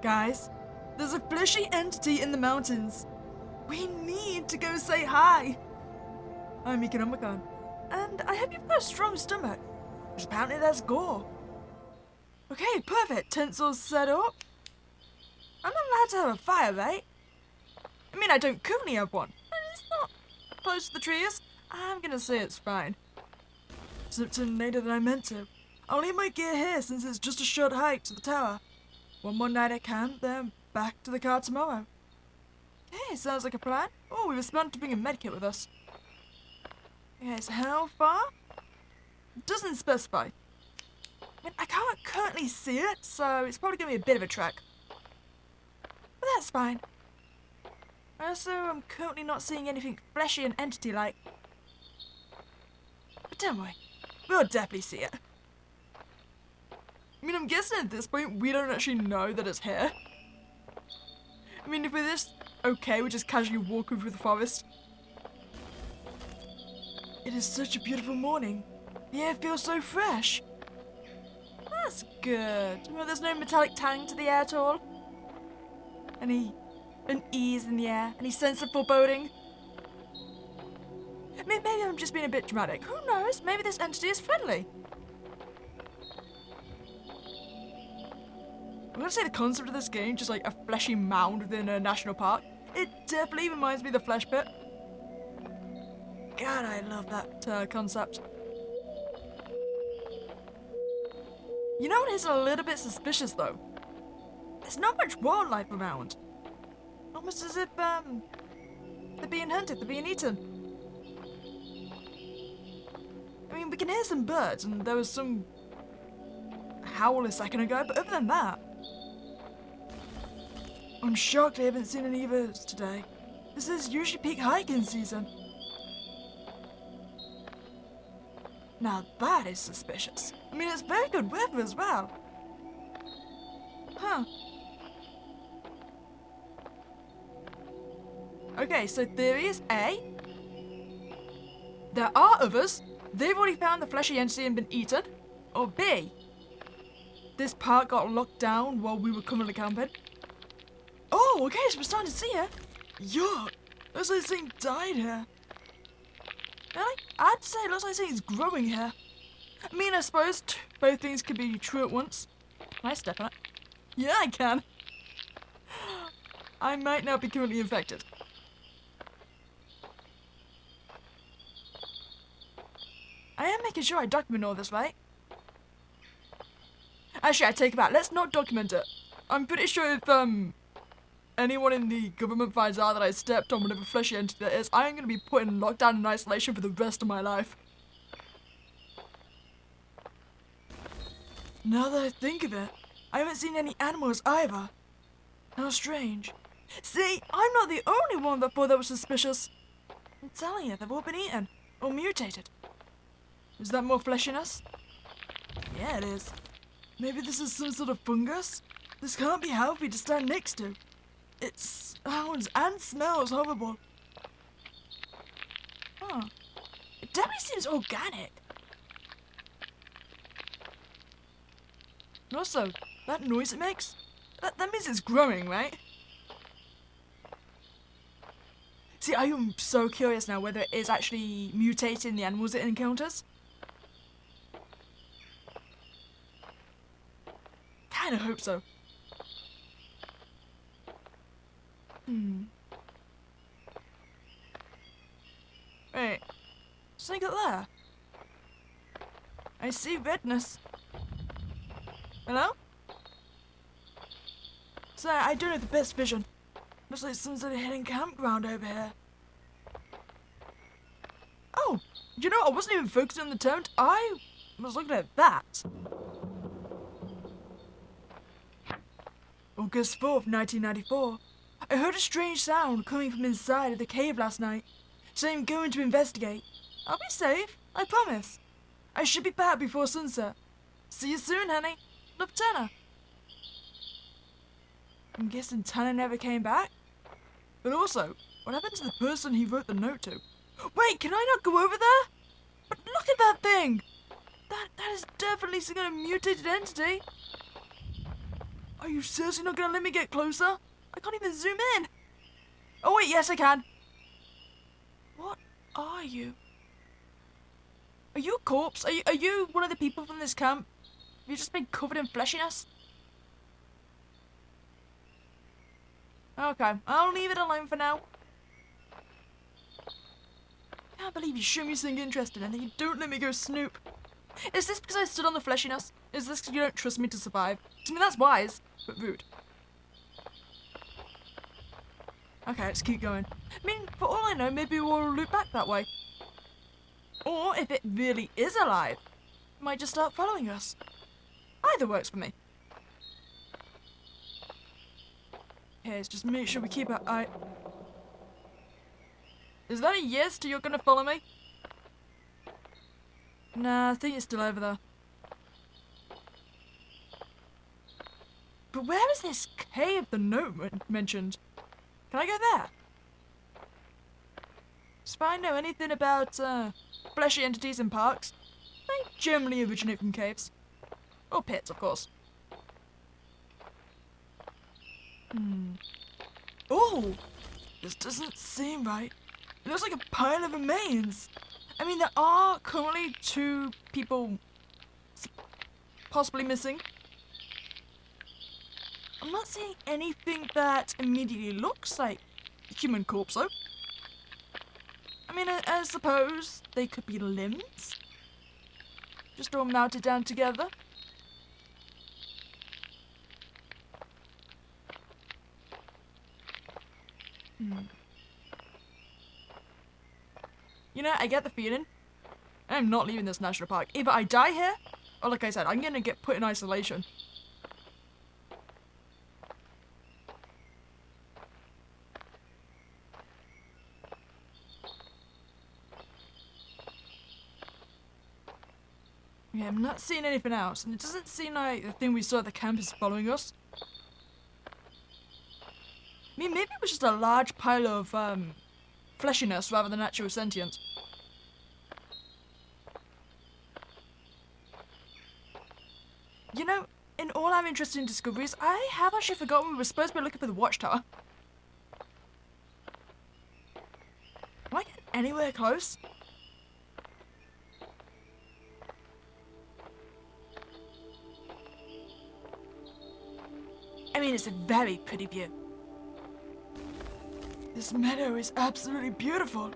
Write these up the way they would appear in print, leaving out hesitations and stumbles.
Guys, there's a fleshy entity in the mountains. We need to go say hi. I'm Meeka Nomicon, and I hope you've got a strong stomach, because apparently there's Gore. Okay, perfect. Tents all set up. I'm not allowed to have a fire, right? I mean, I don't currently have one, and it's not close to the trees. I'm gonna say it's fine. Except later than I meant to. I'll leave my gear here since it's just a short hike to the tower. One more night at camp, then back to the car tomorrow. Okay, sounds like a plan. Oh, we were smart to bring a medkit with us. Okay, so how far? It doesn't specify. I mean, I can't currently see it, so it's probably going to be a bit of a trek. But that's fine. Also, I'm currently not seeing anything fleshy and entity-like. But don't worry, we'll definitely see it. I mean, I'm guessing at this point, we don't actually know that it's here. I mean, if we're just okay, we're just casually walking through the forest. It is such a beautiful morning. The air feels so fresh. That's good. Well, there's no metallic tang to the air at all. An ease in the air, any sense of foreboding. I mean, maybe I'm just being a bit dramatic. Who knows? Maybe this entity is friendly. I'm gonna say the concept of this game, just like a fleshy mound within a national park, it definitely reminds me of the Flesh Pit. God, I love that concept. You know what is a little bit suspicious though? There's not much wildlife around. Almost as if, they're being hunted, they're being eaten. I mean, we can hear some birds, and there was some howl a second ago, but other than that, I'm shocked I haven't seen any of those today. This is usually peak hiking season. Now that is suspicious. I mean, it's very good weather as well. Huh. Okay, so theory is A. There are others. They've already found the fleshy entity and been eaten. Or B. This park got locked down while we were coming to camping. Oh, okay, so we're starting to see it. Yuck. Looks like this thing died here. Really? I'd say it looks like this thing's growing here. I mean, I suppose both things could be true at once. Can I step on it? Yeah, I can. I might now be currently infected. I am making sure I document all this, right? Actually, I take it back. Let's not document it. I'm pretty sure if, anyone in the government finds out that I stepped on whatever fleshy entity that is, I am going to be put in lockdown and isolation for the rest of my life. Now that I think of it, I haven't seen any animals either. How strange. See, I'm not the only one that thought that was suspicious. I'm telling you, they've all been eaten, or mutated. Is that more fleshiness? Yeah, it is. Maybe this is some sort of fungus? This can't be healthy to stand next to. It sounds and smells horrible. Huh. It definitely seems organic. And also, that noise it makes, that means it's growing, right? See, I am so curious now whether it is actually mutating the animals it encounters. Kinda hope so. Wait, something up there? I see redness. Hello? Sorry, I don't have the best vision. Looks like some sort of hidden campground over here. Oh, you know, I wasn't even focusing on the tent. I was looking at that. August 4th, 1994. I heard a strange sound coming from inside of the cave last night, so I'm going to investigate. I'll be safe, I promise. I should be back before sunset. See you soon, honey. Love, Tanner. I'm guessing Tanner never came back? But also, what happened to the person he wrote the note to? Wait, can I not go over there? But look at that thing! That is definitely some kind of mutated entity. Are you seriously not gonna let me get closer? I can't even zoom in. Oh wait, yes I can. What are you? Are you a corpse? Are you one of the people from this camp? Have you just been covered in fleshiness? Okay, I'll leave it alone for now. I can't believe you show me something interesting and then you don't let me go snoop. Is this because I stood on the fleshiness? Is this because you don't trust me to survive? I mean, that's wise, but rude. Okay, let's keep going. I mean, for all I know, maybe we'll loop back that way. Or if it really is alive, it might just start following us. Either works for me. Okay, let's just make sure we keep our eye... Is that a yes to you're gonna follow me? Nah, I think it's still over there. But where is this cave the note mentioned? Can I go there? If I know anything about fleshy entities in parks, they generally originate from caves. Or pits, of course. Oh! This doesn't seem right. It looks like a pile of remains. I mean, there are currently 2 people possibly missing. I'm not seeing anything that immediately looks like a human corpse, though. I mean, I suppose they could be limbs. Just all mounted down together. You know, I get the feeling I'm not leaving this national park. Either I die here, or like I said, I'm gonna get put in isolation. Yeah, I'm not seeing anything else, and it doesn't seem like the thing we saw at the camp is following us. I mean, maybe it was just a large pile of, fleshiness rather than actual sentience. You know, in all our interesting discoveries, I have actually forgotten we were supposed to be looking for the watchtower. Am I getting anywhere close? I mean, it's a very pretty view. This meadow is absolutely beautiful.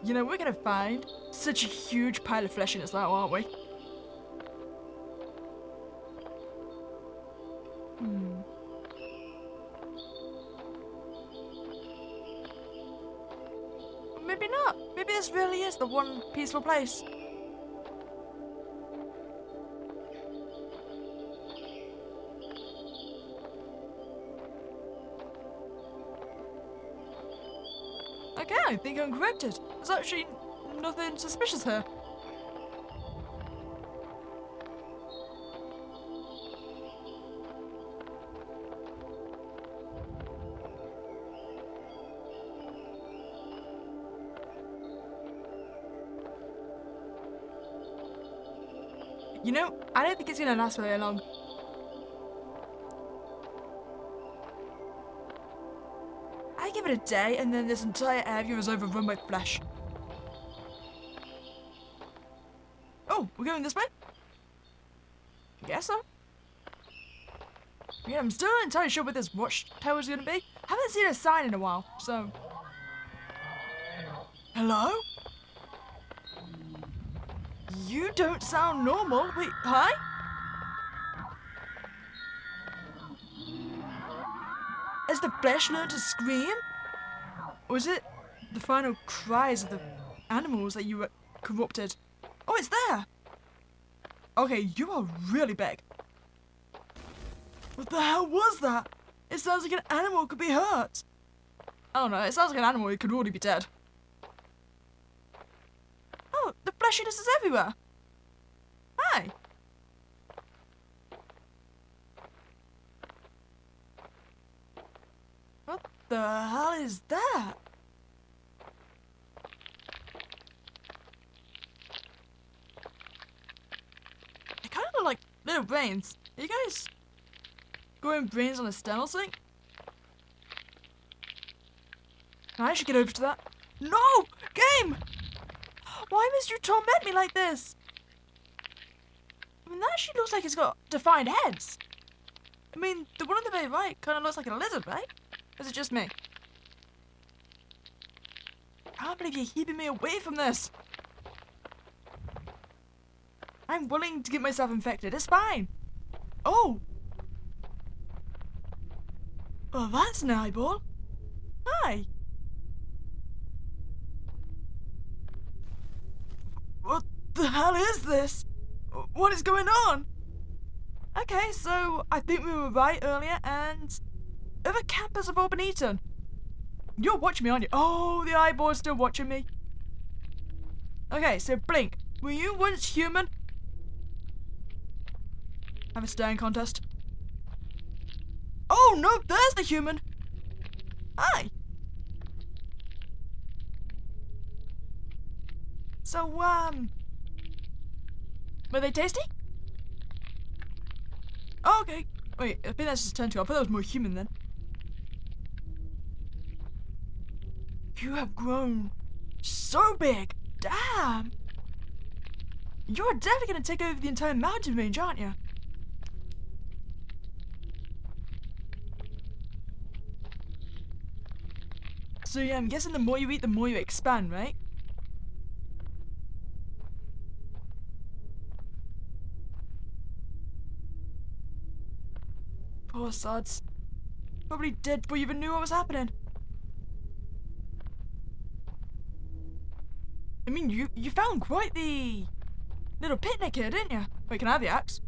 You know, we're gonna find such a huge pile of fleshiness now, aren't we? Maybe not. Maybe this really is the one peaceful place. Okay, I think I'm corrected. There's actually nothing suspicious here. You know, I don't think it's gonna last very long. I give it a day and then this entire area is overrun by flesh. Oh, we're going this way? Guess so. Yeah, I'm still not entirely sure what this watchtower is gonna be. Haven't seen a sign in a while, so... Hello? You don't sound normal. Wait, hi? Has the flesh learned to scream? Or is it the final cries of the animals that you corrupted? Oh, it's there! Okay, you are really big. What the hell was that? It sounds like an animal could be hurt. I don't know, it sounds like an animal who could already be dead. Oh, the fleshiness is everywhere. Hi. What the hell is that? They kind of look like little brains. Are you guys Growing brains on a stem or something? I should get over to that. No! Game! Why must you torment me like this? I mean, that actually looks like it's got defined heads. I mean, the one on the very right kind of looks like a lizard, right? Or is it just me? I can't believe you're keeping me away from this. I'm willing to get myself infected. It's fine. Oh! Well, that's an eyeball. Hi. What the hell is this? What is going on? Okay, so I think we were right earlier, and other campers have all been eaten. You're watching me, aren't you? Oh, the eyeball is still watching me. Okay, so Blink, were you once human? Have a staring contest. Oh no, there's the human. Hi. So, were they tasty? Oh, okay. Wait, I think that's just turned to. I thought that was more human then. You have grown so big. Damn. You're definitely gonna take over the entire mountain range, aren't you? So yeah, I'm guessing the more you eat, the more you expand, right? Poor sods. Probably dead before you even knew what was happening. I mean, you found quite the little picnic here, didn't you? Wait, can I have the axe?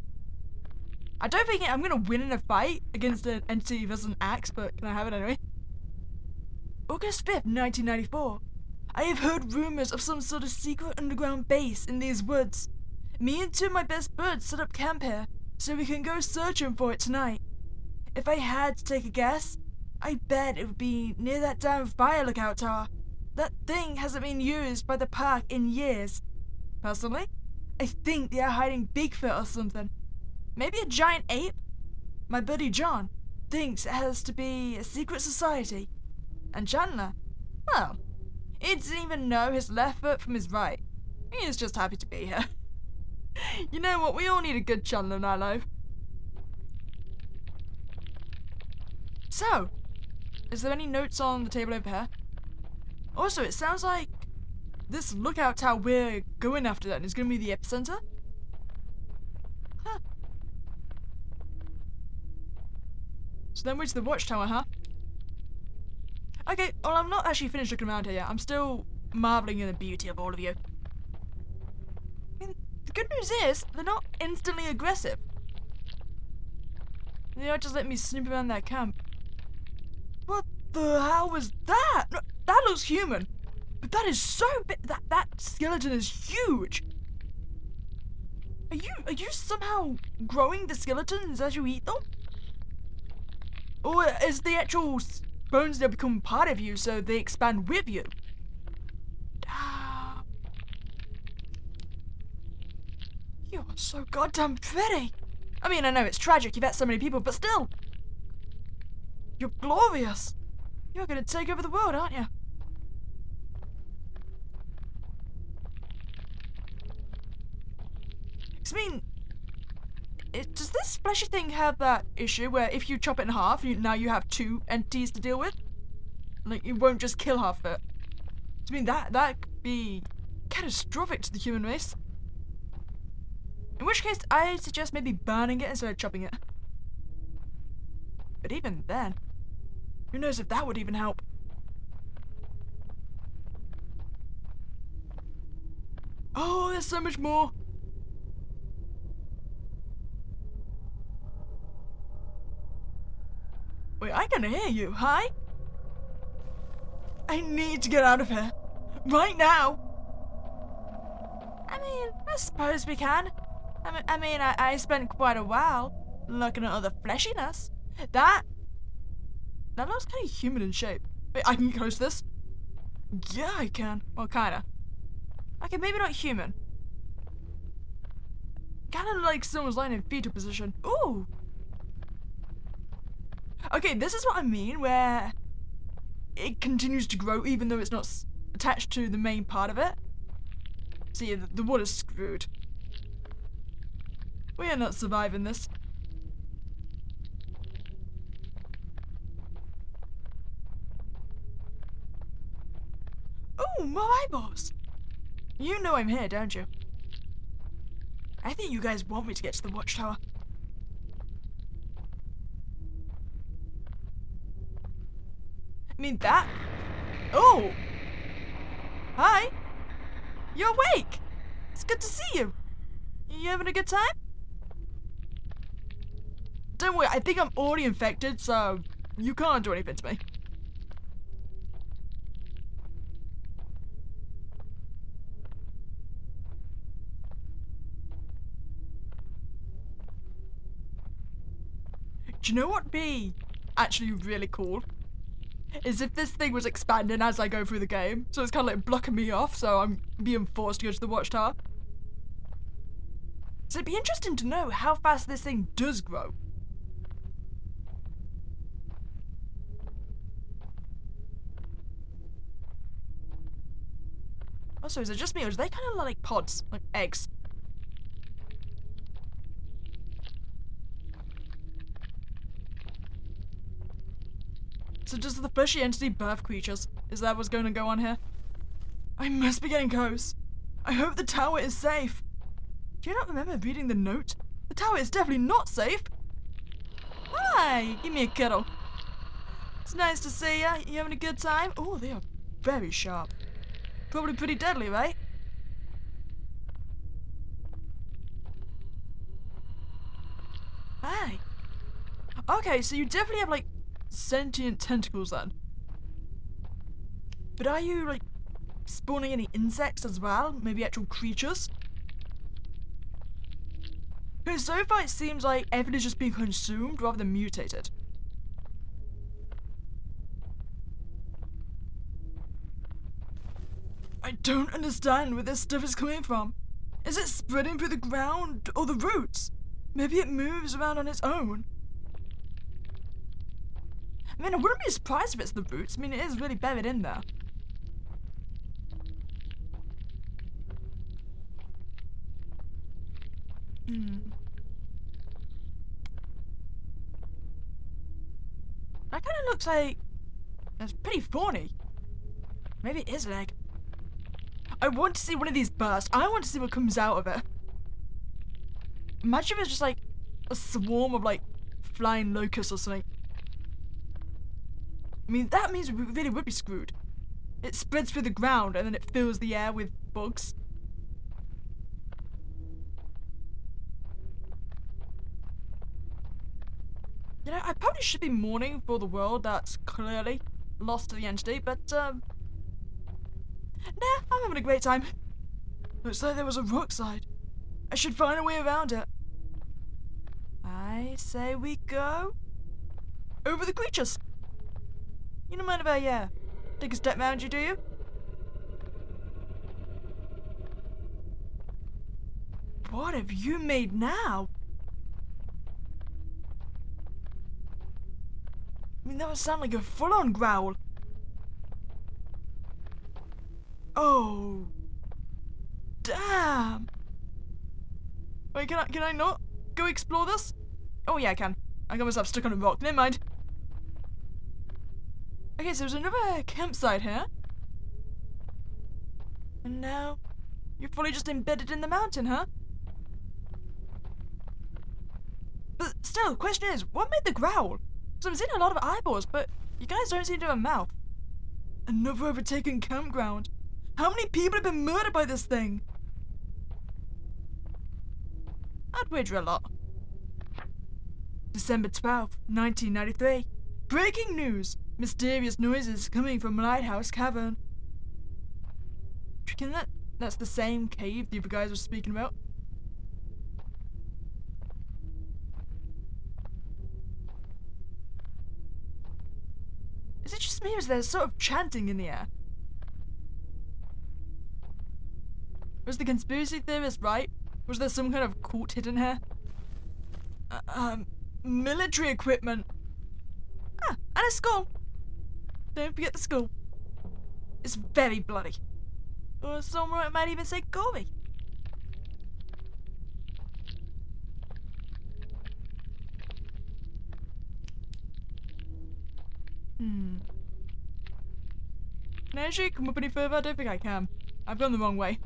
I don't think I'm gonna win in a fight against an entity versus an axe, but can I have it anyway? August 5th, 1994. I have heard rumors of some sort of secret underground base in these woods. Me and two of my best buds set up camp here, so we can go searching for it tonight. If I had to take a guess, I bet it would be near that damn fire lookout tower. That thing hasn't been used by the park in years. Personally, I think they are hiding Bigfoot or something. Maybe a giant ape? My buddy John thinks it has to be a secret society. And Chandler, well, he doesn't even know his left foot from his right. He is just happy to be here. You know what, we all need a good Chandler in our life. So, is there any notes on the table over here? Also, it sounds like this lookout tower we're going after then is going to be the epicenter? Huh. So then we're to the watchtower, huh? Okay, well, I'm not actually finished looking around here yet. I'm still marveling in the beauty of all of you. I mean, the good news is, they're not instantly aggressive. They are just letting me snoop around their camp. What the hell was that? No, that looks human. But that is so big. That skeleton is huge. Are you somehow growing the skeletons as you eat them? Or is the actual bones that become part of you so they expand with you? Damn. You are so goddamn pretty. I mean, I know it's tragic you've had so many people, but still. You're glorious. You're gonna take over the world, aren't you? I mean, does this fleshy thing have that issue where if you chop it in half, now you have two entities to deal with? Like, you won't just kill half of it. I mean, that could be catastrophic to the human race. In which case, I suggest maybe burning it instead of chopping it. But even then, who knows if that would even help? Oh, there's so much more. Wait, I can hear you. Hi? I need to get out of here. Right now. I mean, I suppose we can. I spent quite a while looking at all the fleshiness. That looks kind of human in shape. Wait, I can get close to this? Yeah, I can. Well, kinda. Okay, maybe not human. Kinda like someone's lying in fetal position. Ooh! Okay, this is what I mean, where it continues to grow even though it's not attached to the main part of it. See, the water's screwed. We are not surviving this. Oh, more eyeballs! You know I'm here, don't you? I think you guys want me to get to the watchtower. I mean that... Oh! Hi! You're awake! It's good to see you! You having a good time? Don't worry, I think I'm already infected, so you can't do anything to me. Do you know what would be actually really cool? Is if this thing was expanding as I go through the game. So it's kind of like blocking me off, so I'm being forced to go to the watchtower. So it'd be interesting to know how fast this thing does grow. Also, is it just me, or is they kind of like pods, like eggs? So does the fleshy entity birth creatures? Is that what's going to go on here? I must be getting close. I hope the tower is safe. Do you not remember reading the note? The tower is definitely not safe. Hi, give me a cuddle. It's nice to see ya. You having a good time? Oh, they are very sharp. Probably pretty deadly, right? Hi. Okay, so you definitely have like sentient tentacles then. But are you like spawning any insects as well? Maybe actual creatures? Because so far it seems like everything is just being consumed rather than mutated. I don't understand where this stuff is coming from. Is it spreading through the ground or the roots? Maybe it moves around on its own. I mean, I wouldn't be surprised if it's the roots. I mean, it is really buried in there. That kind of looks like... It's pretty thorny. Maybe it is an egg. I want to see one of these burst. I want to see what comes out of it. Imagine if it's just like a swarm of like flying locusts or something. I mean, that means we really would be screwed. It spreads through the ground and then it fills the air with bugs. You know, I probably should be mourning for the world that's clearly lost to the entity, but, nah, I'm having a great time. Looks like there was a rock side. I should find a way around it. I say we go over the creatures. You don't mind if I, take a step round you, do you? What have you made now? I mean, that would sound like a full-on growl. Oh, damn! Wait, can I not go explore this? Oh yeah, I can. I got myself stuck on a rock. Never mind. Okay, so there's another campsite here. And now you're fully just embedded in the mountain, huh? But still, the question is, what made the growl? Because I'm seeing a lot of eyeballs, but you guys don't seem to have a mouth. Another overtaken campground. How many people have been murdered by this thing? I'd wager a lot. December 12th, 1993. Breaking news. Mysterious noises coming from Lighthouse Cavern. Do you reckon that's the same cave the other guys were speaking about? Is it just me or is there sort of chanting in the air? Was the conspiracy theorist right? Was there some kind of cult hidden here? Military equipment. And a skull. Don't forget the skull. It's very bloody. Or someone might even say gory. Can I actually come up any further? I don't think I can. I've gone the wrong way.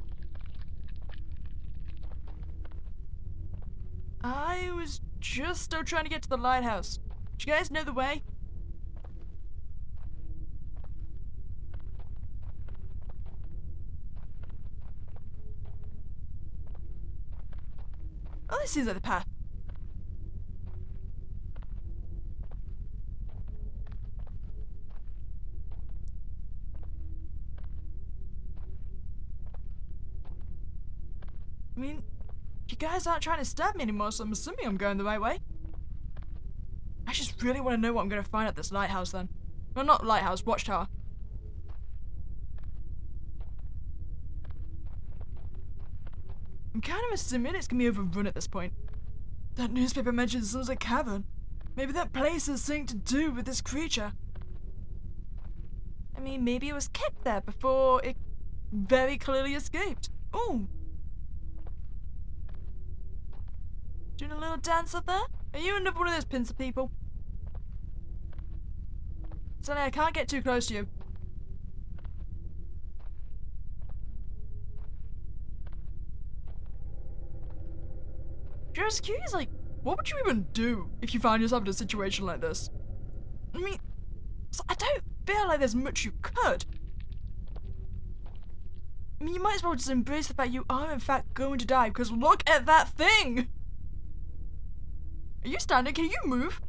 I was just still trying to get to the lighthouse. Do you guys know the way? Oh, this seems like the path. I mean, you guys aren't trying to stab me anymore, so I'm assuming I'm going the right way. I just really want to know what I'm going to find at this lighthouse then. Well, not lighthouse, watchtower. I'm kind of assuming it's going to be overrun at this point. That newspaper mentions there's a cavern. Maybe that place has something to do with this creature. I mean, maybe it was kept there before it very clearly escaped. Ooh. Doing a little dance up there? Are you another one of those pincer people? Sonny, I can't get too close to you. Just curious, like, what would you even do if you found yourself in a situation like this? I mean, I don't feel like there's much you could. I mean, you might as well just embrace the fact you are in fact going to die, because look at that thing! Are you standing? Can you move?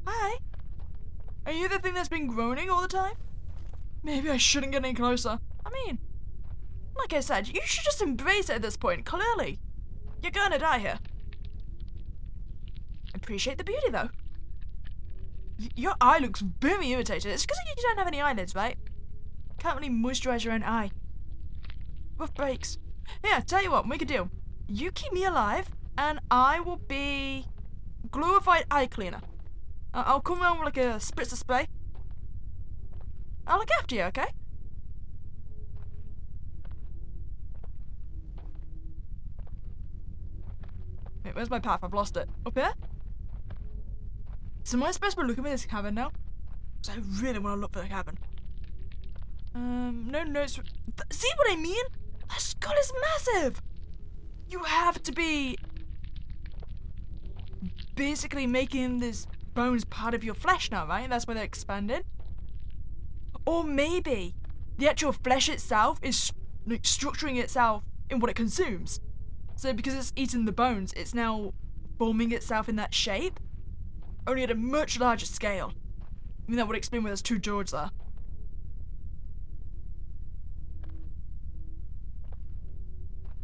Hi. Are you the thing that's been groaning all the time? Maybe I shouldn't get any closer. I mean, like I said, you should just embrace it at this point, clearly. You're gonna die here. Appreciate the beauty, though. Your eye looks very irritated. It's because you don't have any eyelids, right? Can't really moisturize your own eye. Rough breaks. Yeah, tell you what, make a deal. You keep me alive, and I will be glorified eye cleaner. I'll come around with like a spritzer spray. I'll look after you, okay? Wait, where's my path? I've lost it. Up here? So am I supposed to be looking at this cabin now? Because I really want to look for the cabin. No notes. See what I mean? That skull is massive! You have to be basically making this bones part of your flesh now, right? That's why they're expanded. Or maybe the actual flesh itself is like structuring itself in what it consumes. So because it's eating the bones, it's now forming itself in that shape, only at a much larger scale. I mean, that would explain why there's two jaws there.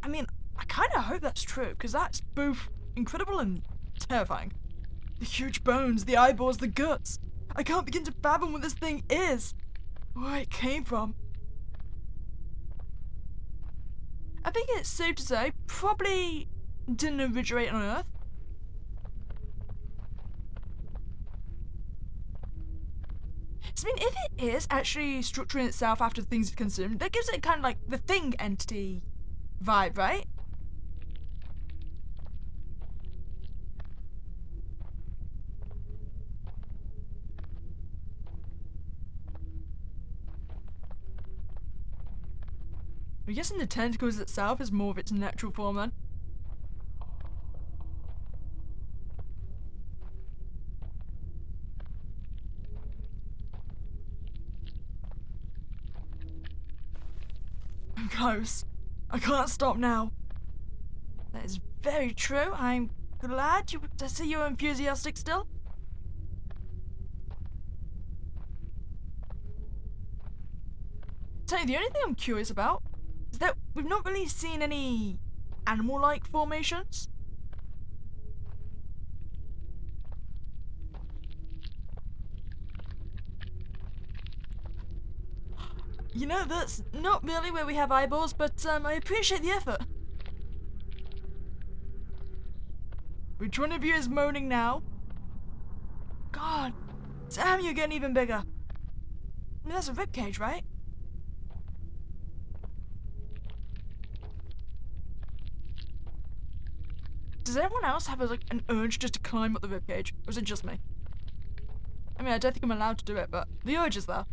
I mean, I kind of hope that's true, because that's both incredible and terrifying. The huge bones, the eyeballs, the guts. I can't begin to fathom what this thing is, where it came from. I think it's safe to say, probably didn't originate on Earth. So, I mean, if it is actually structuring itself after the things it consumed, that gives it kind of like the thing entity vibe, right? I'm guessing the tentacles itself is more of its natural form then. I'm close. I can't stop now. That is very true. I'm glad to see you're enthusiastic still. Tell you, the only thing I'm curious about is that we've not really seen any animal-like formations. You know, that's not really where we have eyeballs, but I appreciate the effort. Which one of you is moaning now? God, damn, you're getting even bigger. I mean, that's a ribcage, right? Does anyone else have like an urge just to climb up the ribcage, or is it just me? I mean, I don't think I'm allowed to do it, but the urge is there.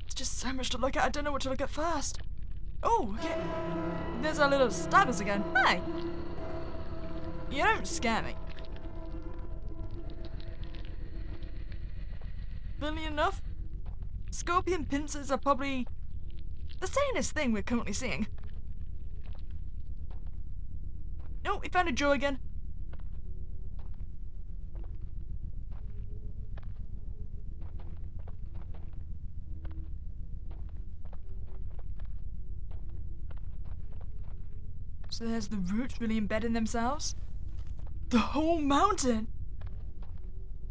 It's just so much to look at, I don't know what to look at first. Oh, okay. There's our little stabbers again. Hey! You don't scare me. Funnily enough, scorpion pincers are probably the sanest thing we're currently seeing. No, we found a jaw again. So there's the roots really embedding themselves. The whole mountain!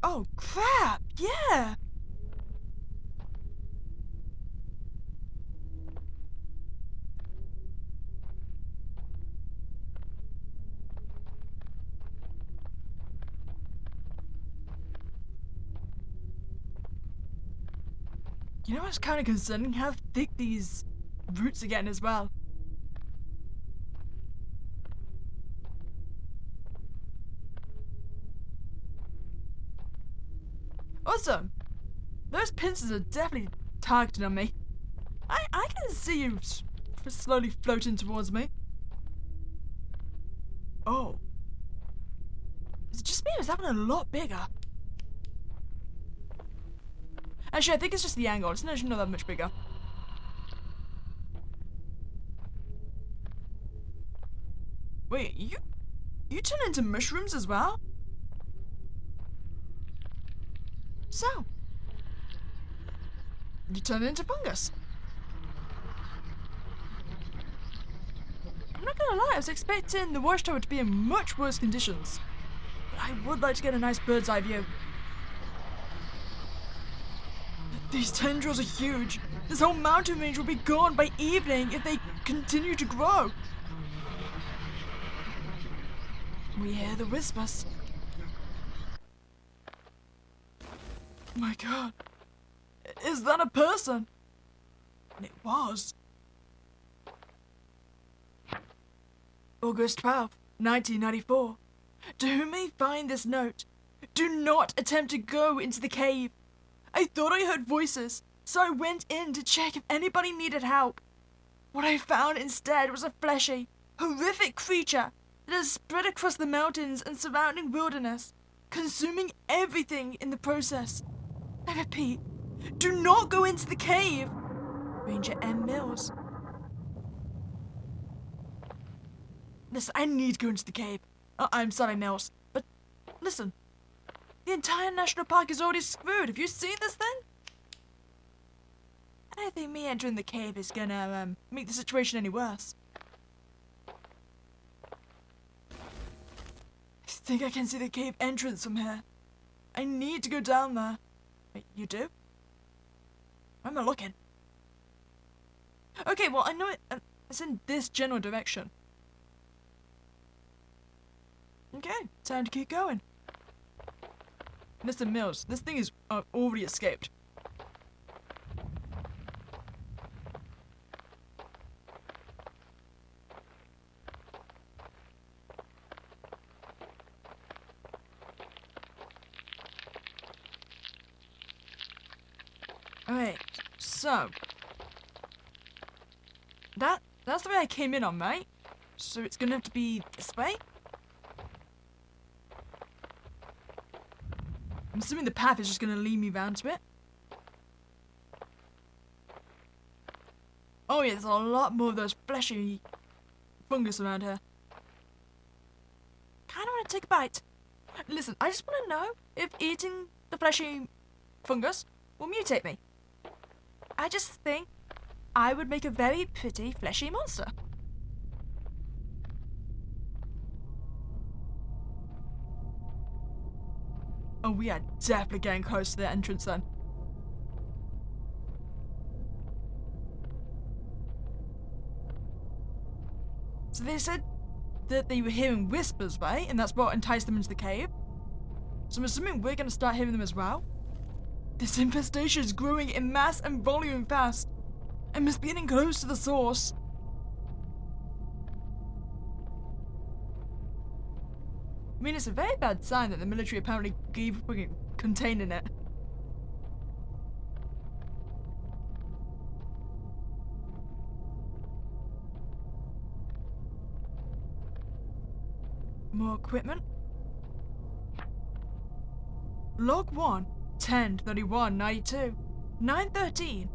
Oh crap, yeah! You know what's kind of concerning? How thick these roots are getting as well. Awesome! Those pincers are definitely targeted on me. I can see you slowly floating towards me. Oh. Is it just me or is that one a lot bigger? Actually, I think it's just the angle. It's not that much bigger. Wait, you turn into mushrooms as well? So, you turn into fungus. I'm not gonna lie, I was expecting the watchtower to be in much worse conditions. But I would like to get a nice bird's eye view. These tendrils are huge. This whole mountain range will be gone by evening if they continue to grow. We hear the whispers. My God. Is that a person? And it was. August 12th, 1994. To whom may find this note, do not attempt to go into the cave. I thought I heard voices, so I went in to check if anybody needed help. What I found instead was a fleshy, horrific creature that has spread across the mountains and surrounding wilderness, consuming everything in the process. I repeat, do not go into the cave. Ranger M. Mills. Listen, I need to go into the cave. I'm sorry, Mills, but listen. The entire national park is already screwed. Have you seen this thing? I don't think me entering the cave is gonna make the situation any worse. I think I can see the cave entrance from here. I need to go down there. Wait, you do? Where am I looking? Okay, well, I know it's in this general direction. Okay, time to keep going. Mr. Mills, this thing is already escaped. Alright, so that's the way I came in on, right? So it's gonna have to be this way? I'm assuming the path is just gonna lead me round to it. Oh yeah, there's a lot more of those fleshy fungus around here. Kinda wanna take a bite. Listen, I just want to know if eating the fleshy fungus will mutate me. I just think I would make a very pretty fleshy monster. Oh, we are definitely getting close to the entrance then. So they said that they were hearing whispers, right? And that's what enticed them into the cave. So I'm assuming we're going to start hearing them as well. This infestation is growing in mass and volume fast, and must be getting close to the source. I mean, it's a very bad sign that the military apparently gave up containing it. More equipment. Log 1, 10/31/92, 9:13.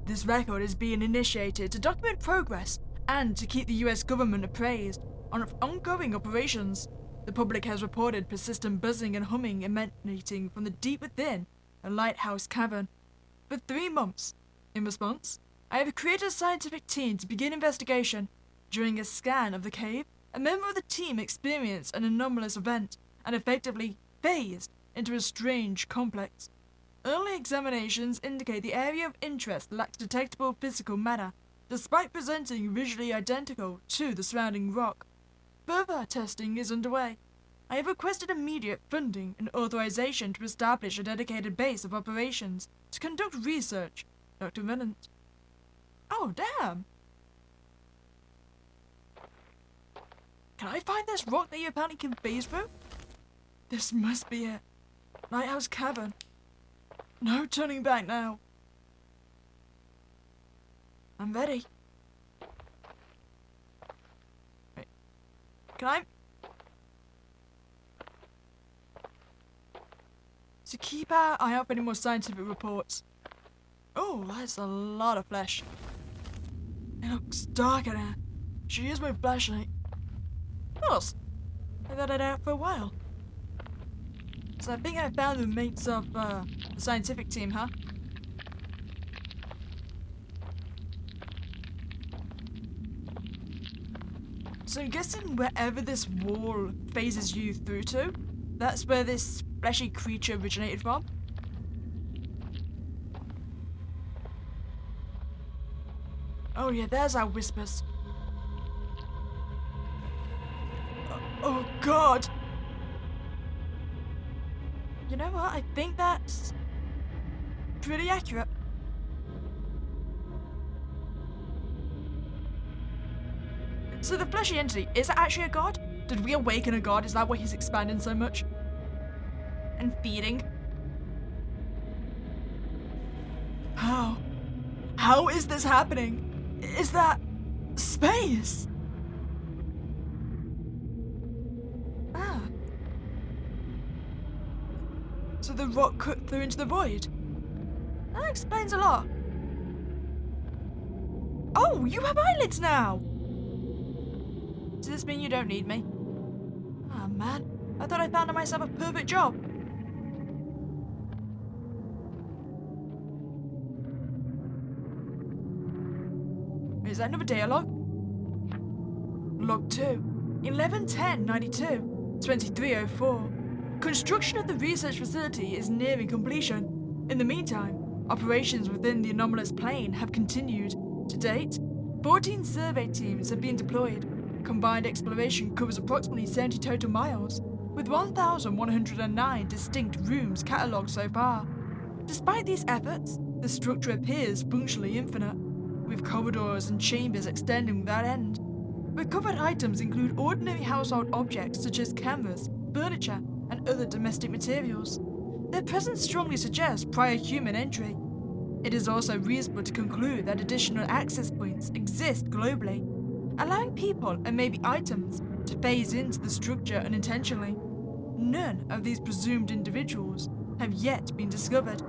This record is being initiated to document progress and to keep the US government appraised on ongoing operations. The public has reported persistent buzzing and humming emanating from the deep within a lighthouse cavern for 3 months. In response, I have created a scientific team to begin investigation. During a scan of the cave, a member of the team experienced an anomalous event and effectively phased into a strange complex. Early examinations indicate the area of interest lacks detectable physical matter, despite presenting visually identical to the surrounding rock. Further testing is underway. I have requested immediate funding and authorization to establish a dedicated base of operations to conduct research. Dr. Venant. Oh, damn! Can I find this rock that you apparently can phase through? This must be it. Lighthouse Cavern. No turning back now. I'm ready. Wait. Can I? So keep our eye out for any more scientific reports. Oh, that's a lot of flesh. It looks dark in here. Should use my flashlight. Of course. I've had it out for a while. So I think I found the mates of the scientific team, huh? So I'm guessing wherever this wall phases you through to, that's where this fleshy creature originated from. Oh yeah, there's our whispers. Oh God! You know what? I think that's pretty accurate. So the fleshy entity, is it actually a god? Did we awaken a god? Is that why he's expanding so much? And feeding? How? How is this happening? Is that space? Ah. So the rock cut through into the void? That explains a lot. Oh, you have eyelids now! Does this mean you don't need me? Ah, man. I thought I found myself a perfect job. Is that another dialogue? Log 2. 11/10/92. 23:04. Construction of the research facility is nearing completion. In the meantime, operations within the anomalous plane have continued. To date, 14 survey teams have been deployed. Combined exploration covers approximately 70 total miles, with 1,109 distinct rooms catalogued so far. Despite these efforts, the structure appears functionally infinite, with corridors and chambers extending without end. Recovered items include ordinary household objects such as cameras, furniture, and other domestic materials. Their presence strongly suggests prior human entry. It is also reasonable to conclude that additional access points exist globally, allowing people and maybe items to phase into the structure unintentionally. None of these presumed individuals have yet been discovered.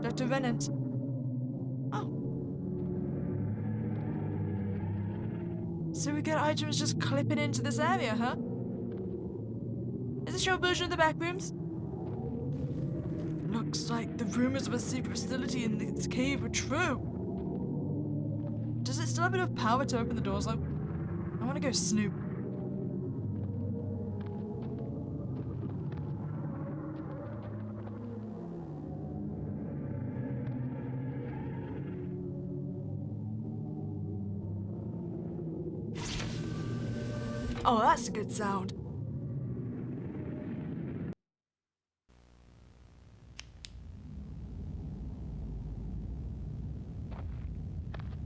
Dr. Venant. Oh. So we get items just clipping into this area, huh? Is this your version of the back rooms? Looks like the rumors of a secret facility in this cave were true. Does it still have enough power to open the doors though? I want to go snoop. Oh, that's a good sound.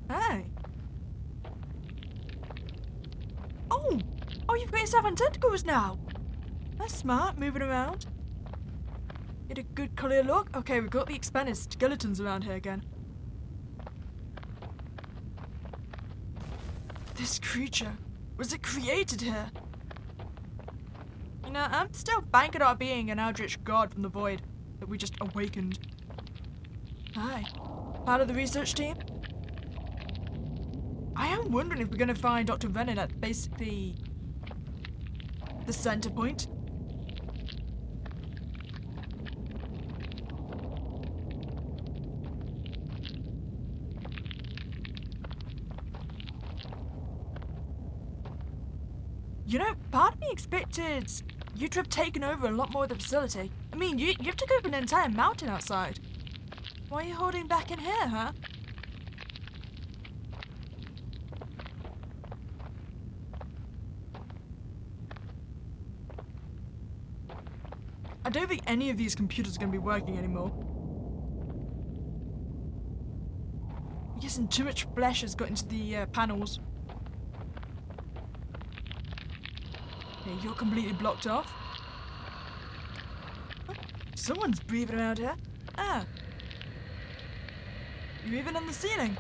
Hey. Oh, you've got yourself on tentacles now. That's smart, moving around. Get a good clear look. Okay, we've got the expanded skeletons around here again. This creature, was it created here? You know, I'm still banking on being an eldritch god from the void that we just awakened. Hi, part of the research team? I am wondering if we're going to find Dr. Rennan at basically the center point. You know, part of me expected you to have taken over a lot more of the facility. I mean, you have to go over an entire mountain outside. Why are you holding back in here, huh? I don't think any of these computers are going to be working anymore. I'm guessing too much flesh has got into the panels. Okay, you're completely blocked off. Oh, someone's breathing around here. Ah. You're even on the ceiling.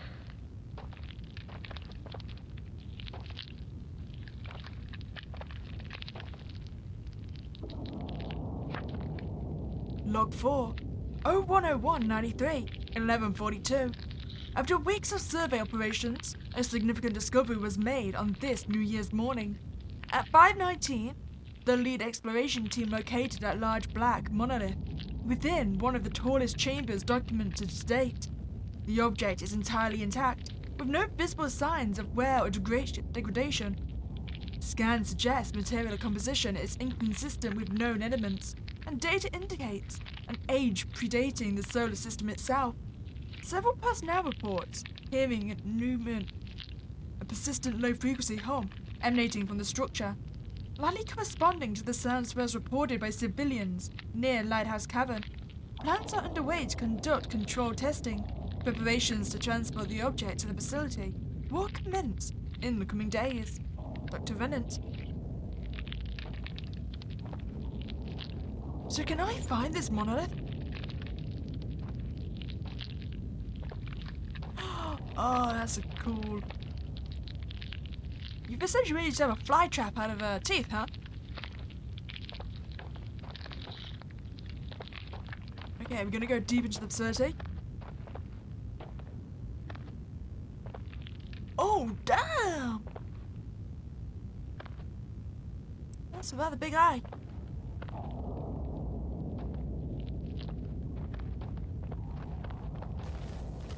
Log 4, 010193, 1142. After weeks of survey operations, a significant discovery was made on this New Year's morning. At 5:19, the lead exploration team located a large black monolith within one of the tallest chambers documented to date. The object is entirely intact, with no visible signs of wear or degradation. Scans suggest material composition is inconsistent with known elements, and data indicates an age predating the solar system itself. Several personnel reports hearing a persistent low-frequency hum emanating from the structure, likely corresponding to the sounds first reported by civilians near Lighthouse Cavern. Plans are underway to conduct controlled testing. Preparations to transport the object to the facility will commence in the coming days. Dr. Venant. So can I find this monolith? Oh, that's a cool... You've essentially made yourself a fly trap out of teeth, huh? Okay, we're gonna go deep into the facility. Oh, damn! That's a rather big eye.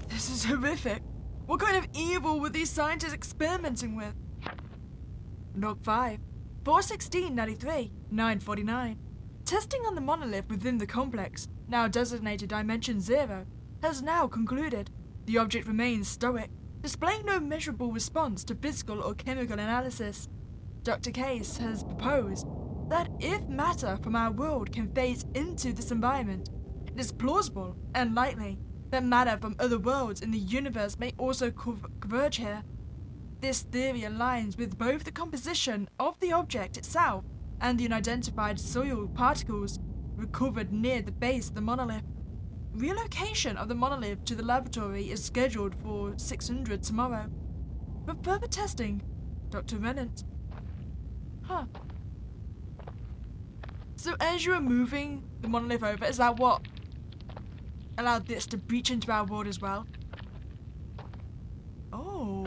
This is horrific. What kind of evil were these scientists experimenting with? Log 5, 41693, 949. Testing on the monolith within the complex, now designated Dimension 0, has now concluded. The object remains stoic, displaying no measurable response to physical or chemical analysis. Dr. Case has proposed that if matter from our world can phase into this environment, it is plausible and likely that matter from other worlds in the universe may also converge here. This theory aligns with both the composition of the object itself and the unidentified soil particles recovered near the base of the monolith. Relocation of the monolith to the laboratory is scheduled for 600 tomorrow. For further testing, Dr. Renant. Huh. So as you are moving the monolith over, is that what allowed this to breach into our world as well? Oh.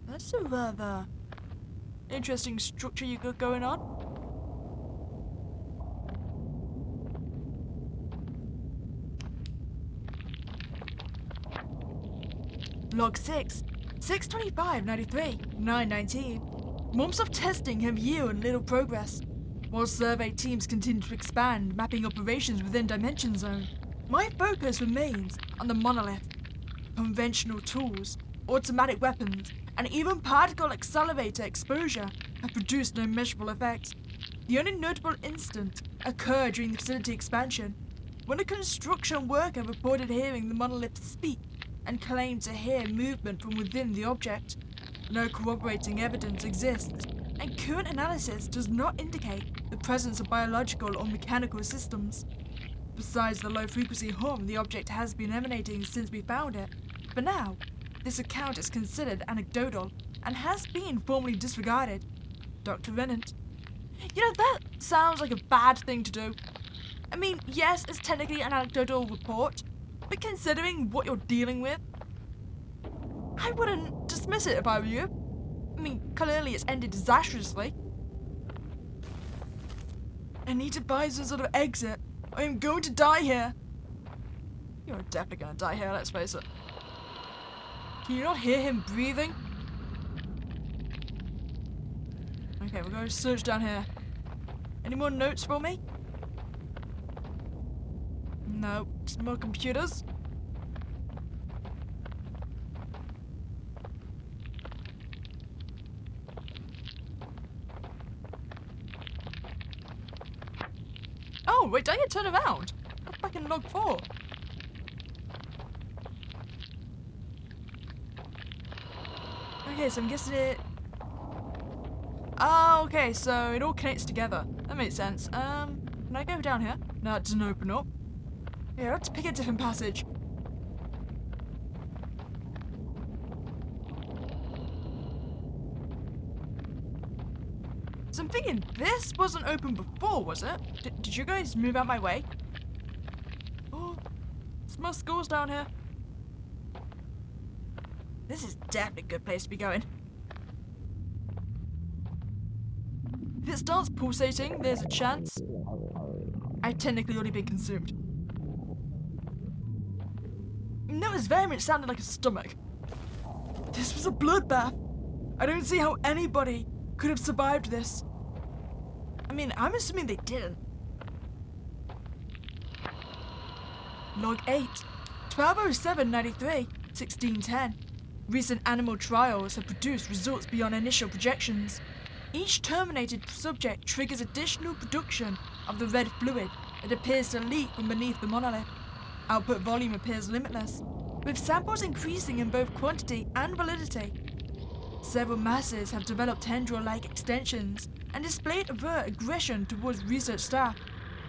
That's a rather Interesting structure you got going on. Log 6, 62593, 919. Months of testing have yielded little progress. While survey teams continue to expand, mapping operations within Dimension Zone, my focus remains on the monolith. Conventional tools, automatic weapons, and even particle accelerator exposure have produced no measurable effects. The only notable incident occurred during the facility expansion, when a construction worker reported hearing the monolith speak and claimed to hear movement from within the object. No corroborating evidence exists, and current analysis does not indicate the presence of biological or mechanical systems. Besides the low-frequency hum the object has been emanating since we found it, for now, this account is considered anecdotal and has been formally disregarded. Dr. Rennant. You know, that sounds like a bad thing to do. I mean, yes, it's technically an anecdotal report, but considering what you're dealing with, I wouldn't dismiss it if I were you. I mean, clearly it's ended disastrously. I need to find some sort of exit. I am going to die here. You're definitely gonna die here, let's face it. Can you not hear him breathing? Okay, we're going to search down here. Any more notes for me? No, just more computers. Oh, wait, don't you turn around? That's back in log 4. Okay, so I'm guessing it... Oh, okay, so it all connects together. That makes sense. Can I go down here? No, it doesn't open up. Yeah, I have to pick a different passage. So I'm thinking, this wasn't open before, was it? Did you guys move out my way? Oh, smell skulls down here. This is definitely a good place to be going. If it starts pulsating, there's a chance I've technically already been consumed. No, it's very much sounded like a stomach. This was a bloodbath. I don't see how anybody could have survived this. I mean, I'm assuming they didn't. Log 8, 120793, 1610. Recent animal trials have produced results beyond initial projections. Each terminated subject triggers additional production of the red fluid that appears to leak from beneath the monolith. Output volume appears limitless, with samples increasing in both quantity and validity. Several masses have developed tendril-like extensions and displayed overt aggression towards research staff.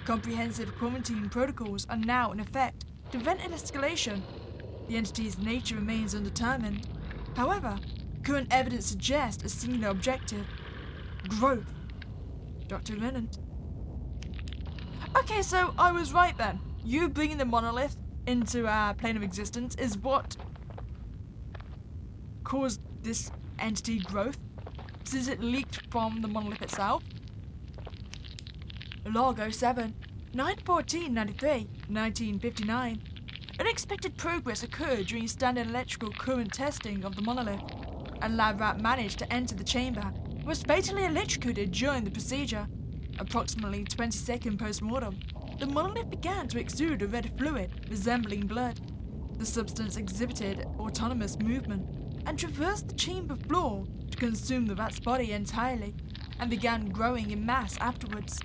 Comprehensive quarantine protocols are now in effect to prevent an escalation. The entity's nature remains undetermined. However, current evidence suggests a singular objective: growth. Dr. Rennant. Okay, so I was right then. You bringing the monolith into our plane of existence is what caused this entity growth, since it leaked from the monolith itself. Log 07, 91493, 1959. Unexpected progress occurred during standard electrical current testing of the monolith. A lab rat managed to enter the chamber, was fatally electrocuted during the procedure. Approximately 20-second post-mortem, the monolith began to exude a red fluid resembling blood. The substance exhibited autonomous movement and traversed the chamber floor to consume the rat's body entirely, and began growing in mass afterwards.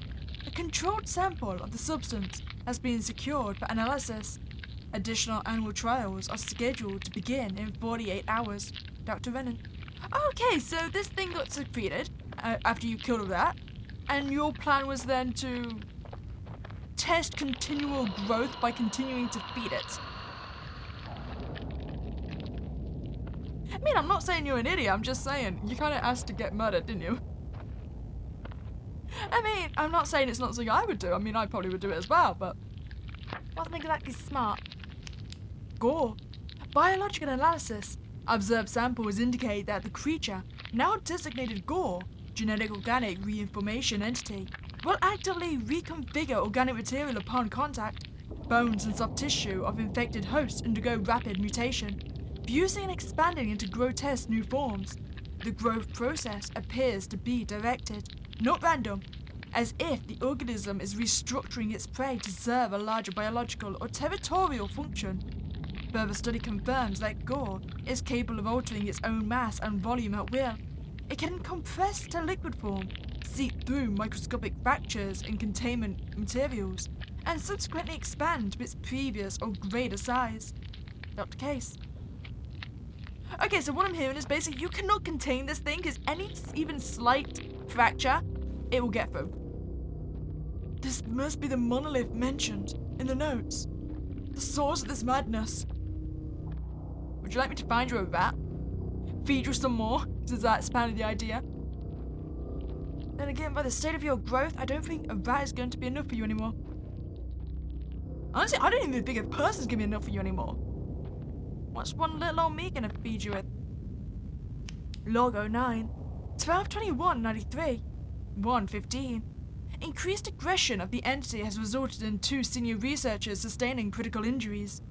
A controlled sample of the substance has been secured for analysis. Additional animal trials are scheduled to begin in 48 hours. Dr. Rennant. Okay, so this thing got secreted after you killed a rat, and your plan was then to test continual growth by continuing to feed it. I mean, I'm not saying you're an idiot, I'm just saying, you kind of asked to get murdered, didn't you? I mean, I'm not saying it's not something I would do. I mean, I probably would do it as well, but wasn't exactly smart. Gore. Biological analysis. Observed samples indicate that the creature, now designated Gore, Genetic organic reinformation entity will actively reconfigure organic material upon contact. Bones and soft tissue of infected hosts undergo rapid mutation, fusing and expanding into grotesque new forms. The growth process appears to be directed, not random, as if the organism is restructuring its prey to serve a larger biological or territorial function. Further study confirms that Gore is capable of altering its own mass and volume at will. It can compress to liquid form, seep through microscopic fractures in containment materials, and subsequently expand to its previous or greater size. Dr. Case. Okay, so what I'm hearing is basically you cannot contain this thing because any even slight fracture, it will get through. This must be the monolith mentioned in the notes. The source of this madness. Would you like me to find you a rat? Feed you some more? Does that expand the idea? Then again, by the state of your growth, I don't think a rat is going to be enough for you anymore. Honestly, I don't even think a person's going to be enough for you anymore. What's one little old me going to feed you with? Logo 9. 12/21/93. 1:15. Increased aggression of the entity has resulted in 2 senior researchers sustaining critical injuries.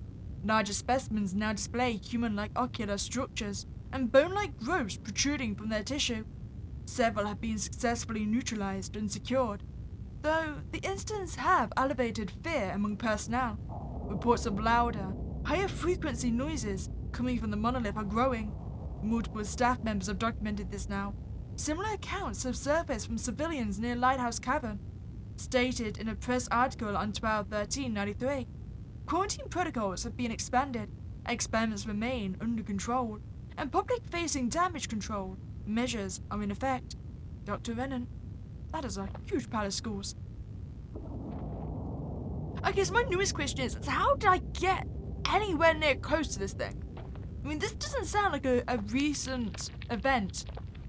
Larger specimens now display human-like ocular structures and bone-like growths protruding from their tissue. Several have been successfully neutralized and secured, though the incidents have elevated fear among personnel. Reports of louder, higher frequency noises coming from the monolith are growing. Multiple staff members have documented this now. Similar accounts have surfaced from civilians near Lighthouse Cavern. Stated in a press article on 12/13/93, quarantine protocols have been expanded, experiments remain under control, and public-facing damage control measures are in effect. Dr. Rennan. That is a huge pile of schools. Okay, so my newest question is how did I get anywhere near close to this thing? I mean, this doesn't sound like a recent event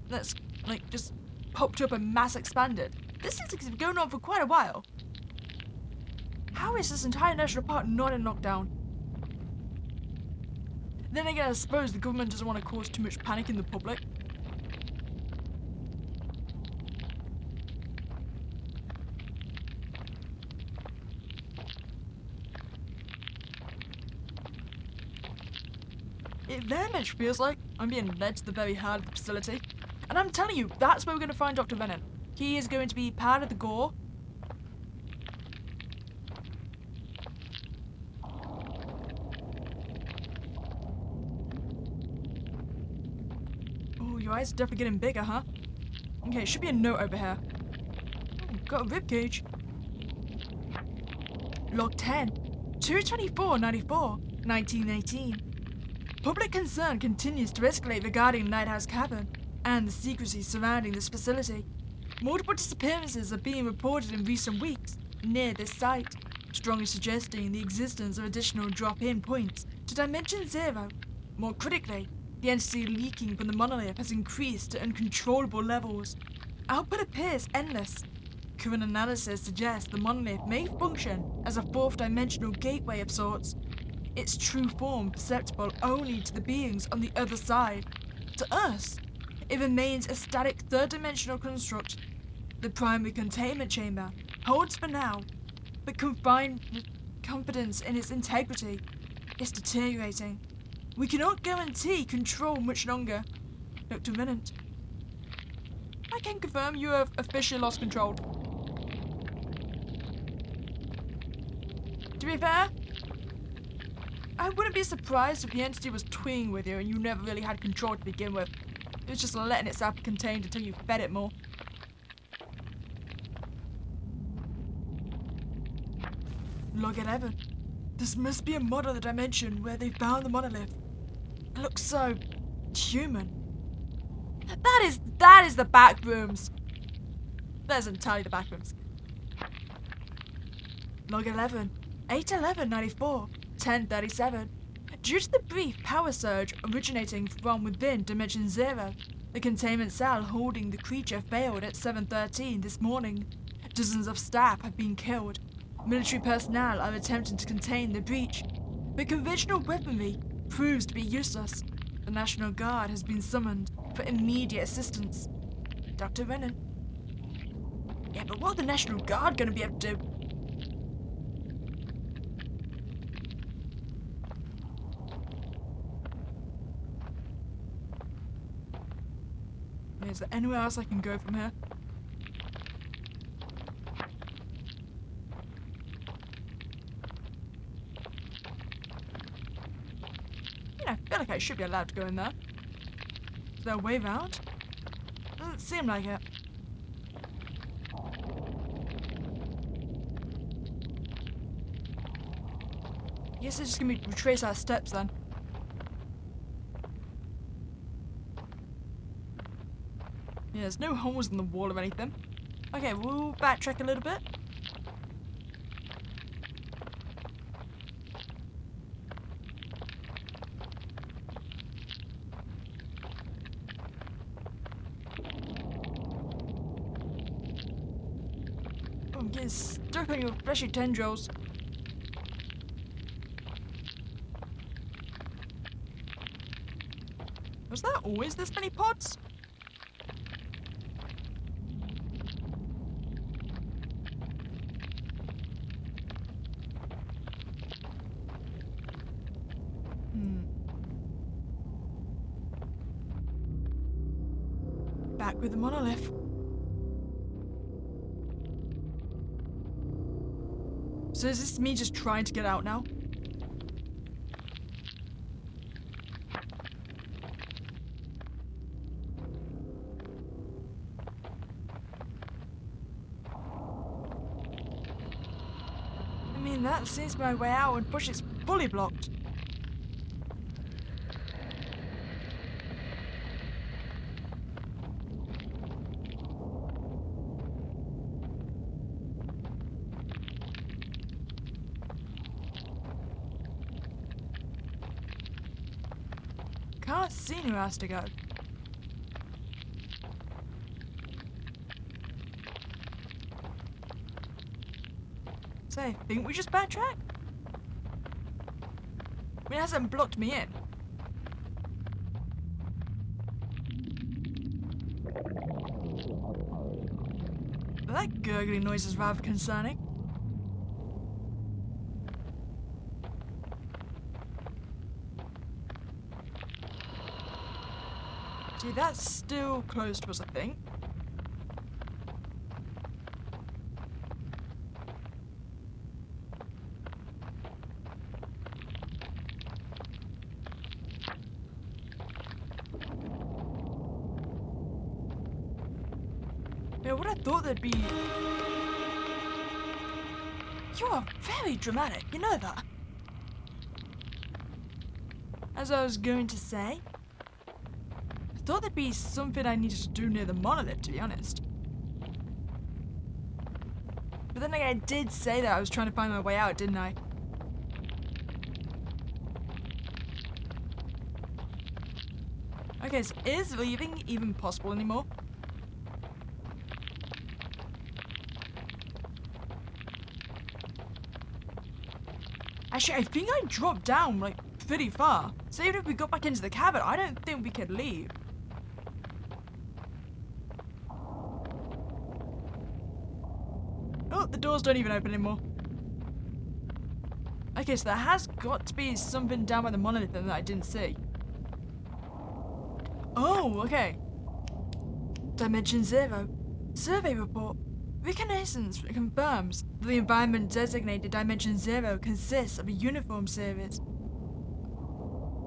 that's like just popped up and mass expanded. This seems like it's been going on for quite a while. How is this entire national park not in lockdown? Then again, I suppose the government doesn't want to cause too much panic in the public. It very much feels like I'm being led to the very heart of the facility. And I'm telling you, that's where we're going to find Dr. Venom. He is going to be part of the Gore. Oh, your eyes are definitely getting bigger, huh? Okay, should be a note over here. Oh, got a ribcage. Log 10. 2/24/94. 1918. Public concern continues to escalate regarding Lighthouse Cavern and the secrecy surrounding this facility. Multiple disappearances are being reported in recent weeks near this site, strongly suggesting the existence of additional drop-in points to Dimension Zero. More critically, the entity leaking from the monolith has increased to uncontrollable levels. Output appears endless. Current analysis suggests the monolith may function as a fourth-dimensional gateway of sorts, its true form perceptible only to the beings on the other side. To us, it remains a static third-dimensional construct. The primary containment chamber holds for now, but confidence in its integrity is deteriorating. We cannot guarantee control much longer. Dr. Renant, I can confirm you have officially lost control. To be fair, I wouldn't be surprised if the entity was toying with you and you never really had control to begin with. It was just letting itself be contained until you fed it more. Log 11. This must be a mod of the dimension where they found the monolith. It looks so human. That is the back rooms. That is entirely the back rooms. Log 11. 8/11/94. 10:37. Due to the brief power surge originating from within Dimension Zero, the containment cell holding the creature failed at 7:13 this morning. Dozens of staff have been killed. Military personnel are attempting to contain the breach, but conventional weaponry proves to be useless. The National Guard has been summoned for immediate assistance. Dr. Rennan. Yeah, but what are the National Guard gonna be able to do? Is there anywhere else I can go from here? You know, I feel like I should be allowed to go in there. Is there a way round? Doesn't seem like it. Guess it's just gonna be retrace our steps then. Yeah, there's no holes in the wall or anything. Okay, we'll backtrack a little bit. Oh, I'm getting stuck on your fleshy tendrils. Was there always this many pods? Back with the monolith. So is this me just trying to get out now? I mean, that seems my way out and push is fully blocked. Can't see anywhere else to go. So I think we just backtrack? I mean, it hasn't blocked me in. But that gurgling noise is rather concerning. See, that's still closed to us, I think. Yeah, what I thought there'd be... You are very dramatic, you know that? As I was going to say, I thought there'd be something I needed to do near the monolith, to be honest. But then I did say that I was trying to find my way out, didn't I? Okay, so is leaving even possible anymore? Actually, I think I dropped down, like, pretty far. So even if we got back into the cabin, I don't think we could leave. Oh, the doors don't even open anymore. Okay, so there has got to be something down by the monolith that I didn't see. Oh, okay. Dimension 0. Survey report. Reconnaissance confirms that the environment designated Dimension 0 consists of a uniform series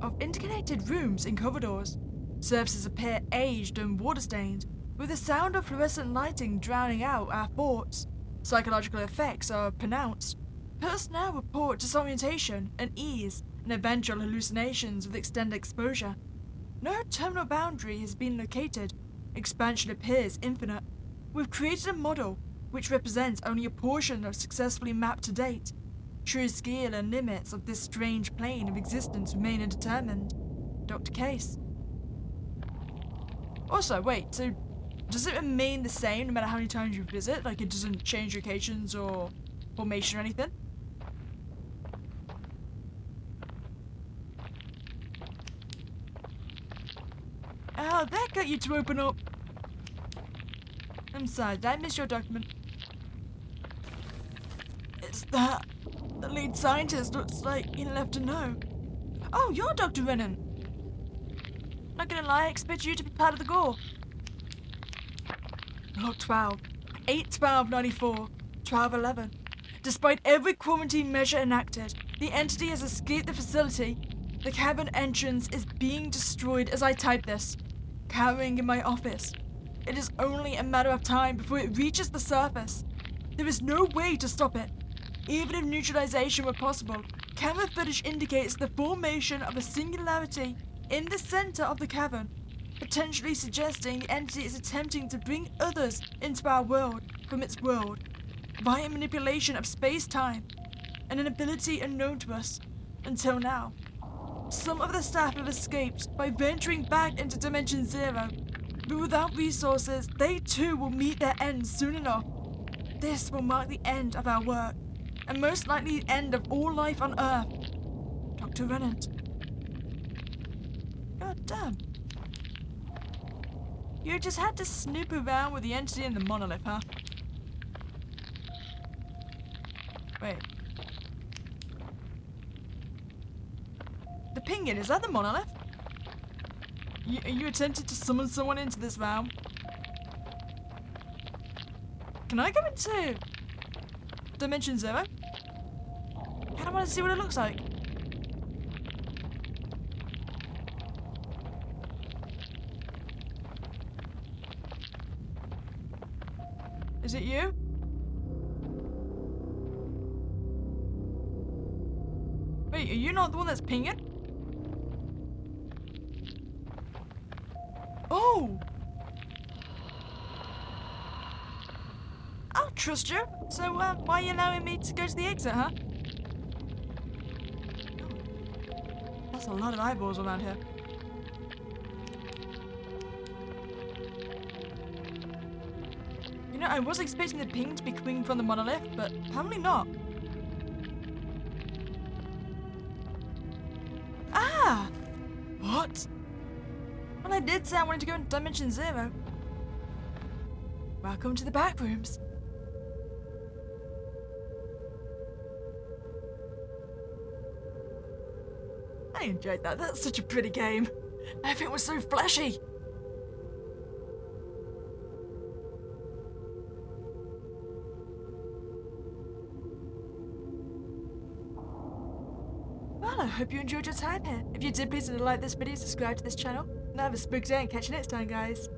of interconnected rooms and corridors. Surfaces appear aged and water-stained, with the sound of fluorescent lighting drowning out our thoughts. Psychological effects are pronounced. Personnel report disorientation, unease, and eventual hallucinations with extended exposure. No terminal boundary has been located. Expansion appears infinite. We've created a model which represents only a portion of successfully mapped to date. True scale and limits of this strange plane of existence remain undetermined. Dr. Case. Also, wait, so does it remain the same no matter how many times you visit? Like, it doesn't change locations or formation or anything? Oh, that got you to open up. I'm sorry, did I miss your document? It's that. The lead scientist looks like he left a note. Oh, you're Dr. Renan. Not gonna lie, I expect you to be part of the Gore. Log 12. 8/12/94. 12/11. Despite every quarantine measure enacted, the entity has escaped the facility. The cavern entrance is being destroyed as I type this, cowering in my office. It is only a matter of time before it reaches the surface. There is no way to stop it. Even if neutralization were possible, camera footage indicates the formation of a singularity in the center of the cavern, potentially suggesting the entity is attempting to bring others into our world from its world via manipulation of space-time, and an ability unknown to us until now. Some of the staff have escaped by venturing back into Dimension Zero, but without resources, they too will meet their end soon enough. This will mark the end of our work, and most likely the end of all life on Earth. Dr. Rennant. God damn. You just had to snoop around with the entity in the monolith, huh? Wait. The pinion, is that the monolith? You attempted to summon someone into this realm? Can I go into Dimension Zero? I don't want to see what it looks like. Is it you? Wait, are you not the one that's pinging? Oh! I'll trust you. So, why are you allowing me to go to the exit, huh? That's a lot of eyeballs around here. You know, I was expecting the ping to be coming from the monolith, but apparently not. Ah! What? Well, I did say I wanted to go into Dimension Zero. Welcome to the back rooms. I enjoyed that. That's such a pretty game. Everything was so flashy. Well, I hope you enjoyed your time here. If you did, please like this video, subscribe to this channel, and have a spooky day and catch you next time, guys.